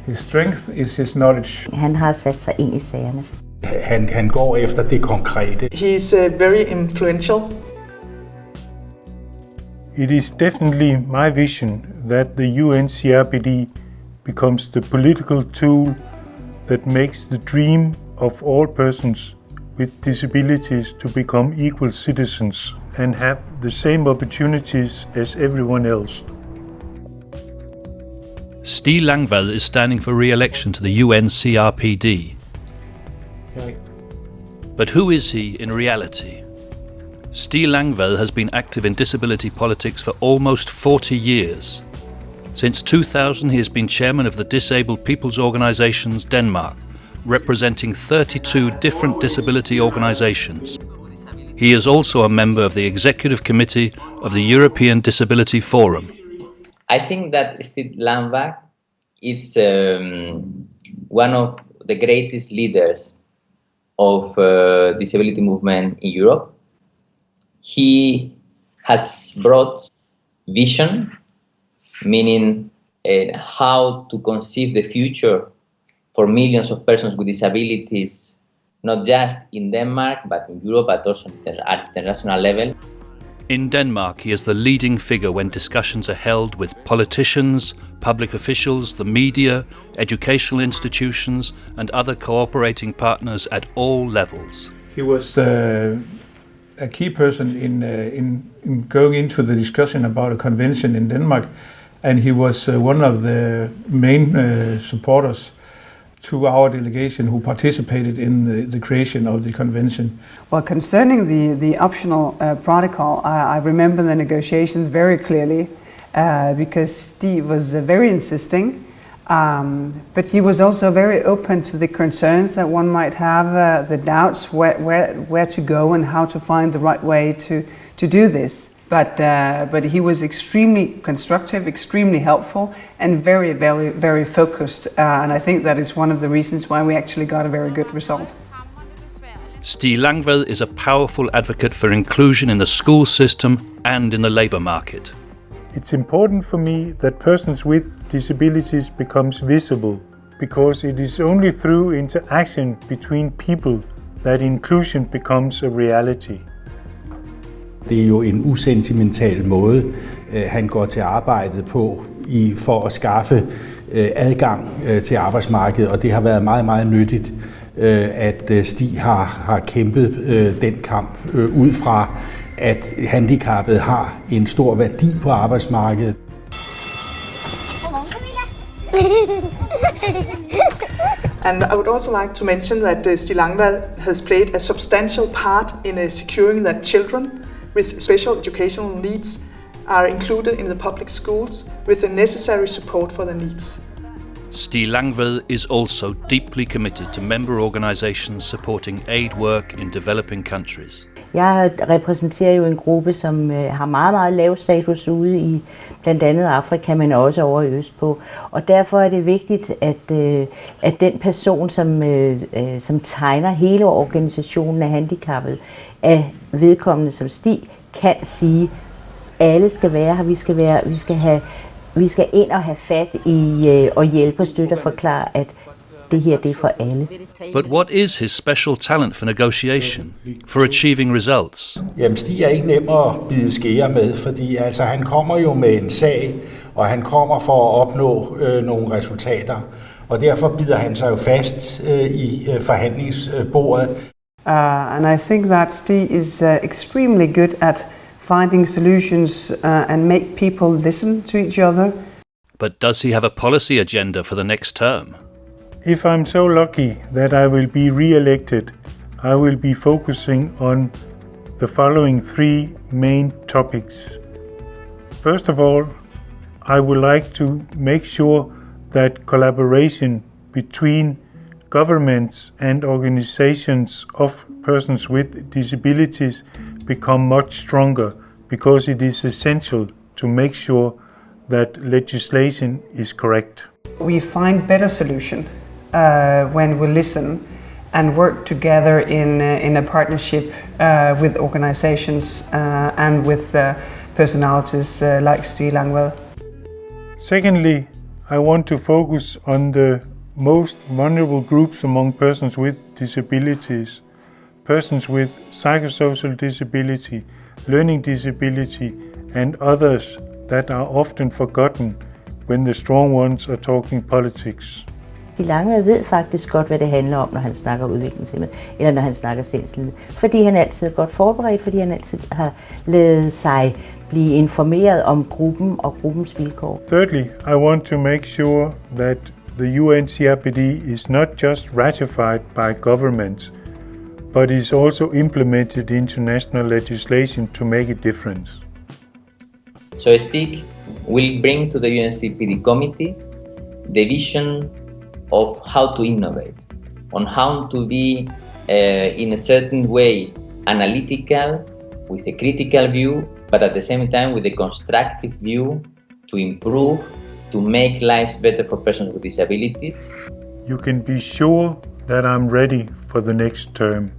His strength is his knowledge. Han har sat sig ind i sagerne. Han går efter det konkrete. He's very influential. It is definitely my vision that the UN CRPD becomes the political tool that makes the dream of all persons with disabilities to become equal citizens and have the same opportunities as everyone else. Stig Langvad is standing for re-election to the UN CRPD. Okay. But who is he in reality? Stig Langvad has been active in disability politics for almost 40 years. Since 2000, he has been chairman of the Disabled People's Organisations Denmark, representing 32 different disability organisations. He is also a member of the Executive Committee of the European Disability Forum. I think that Stig Langvad is one of the greatest leaders of disability movement in Europe. He has brought vision, meaning how to conceive the future for millions of persons with disabilities, not just in Denmark, but in Europe, but also at international level. In Denmark, he is the leading figure when discussions are held with politicians, public officials, the media, educational institutions, and other cooperating partners at all levels. He was a key person in going into the discussion about a convention in Denmark, and he was one of the main supporters to our delegation who participated in the creation of the convention. Well, concerning the optional protocol, I remember the negotiations very clearly because Stig was very insisting, but he was also very open to the concerns that one might have, the doubts where to go and how to find the right way to do this. But he was extremely constructive, extremely helpful, and very, very, very focused. And I think that is one of the reasons why we actually got a very good result. Stig Langvad is a powerful advocate for inclusion in the school system and in the labour market. It's important for me that persons with disabilities becomes visible, because it is only through interaction between people that inclusion becomes a reality. Det er jo en usentimental måde, han går til arbejdet på for at skaffe adgang til arbejdsmarkedet, og det har været meget, meget nyttigt, at Stig har kæmpet den kamp ud fra, at handicappede har en stor værdi på arbejdsmarkedet. And I would also like to mention that Stig Langvad has played a substantial part in securing that children with special educational needs are included in the public schools with the necessary support for their needs. Stig Langvad is also deeply committed to member organisations supporting aid work in developing countries. Jeg repræsenterer jo en gruppe, som har meget, meget lav status ude i blandt andet Afrika, men også over i Østpå. Og derfor er det vigtigt, at den person, som tegner hele organisationen af handicappede, er vedkommende som Stig, kan sige, alle skal være her, vi skal ind og have fat i og hjælpe og støtte og forklare, at det her det er for alle. But what is his special talent for negotiation, for achieving results? Jamen, Stig er ikke nem at bide skære med, fordi altså, han kommer jo med en sag, og han kommer for at opnå nogle resultater. Og derfor bider han sig jo fast i forhandlingsbordet. And I think that Stig is extremely good at finding solutions and make people listen to each other. But does he have a policy agenda for the next term? If I'm so lucky that I will be re-elected, I will be focusing on the following three main topics. First of all, I would like to make sure that collaboration between governments and organizations of persons with disabilities become much stronger, because it is essential to make sure that legislation is correct. We find better solution when we listen and work together in a partnership with organizations and with personalities like Stig Langvad. Secondly, I want to focus on the most vulnerable groups among persons with disabilities, persons with psychosocial disability, learning disability, and others that are often forgotten when the strong ones are talking politics. Stig Langvad ved faktisk godt, hvad det handler om, når han snakker udviklingshæmmet, eller når han snakker sindslidelse. Fordi han altid er godt forberedt, fordi han altid har ladet sig blive informeret om gruppen og gruppens vilkår. Thirdly, I want to make sure that the UN CRPD is not just ratified by governments, but is also implemented into national legislation to make a difference. So Stig will bring to the UN CRPD Committee the vision of how to innovate, on how to be in a certain way analytical, with a critical view, but at the same time with a constructive view to improve, to make lives better for persons with disabilities. You can be sure that I'm ready for the next term.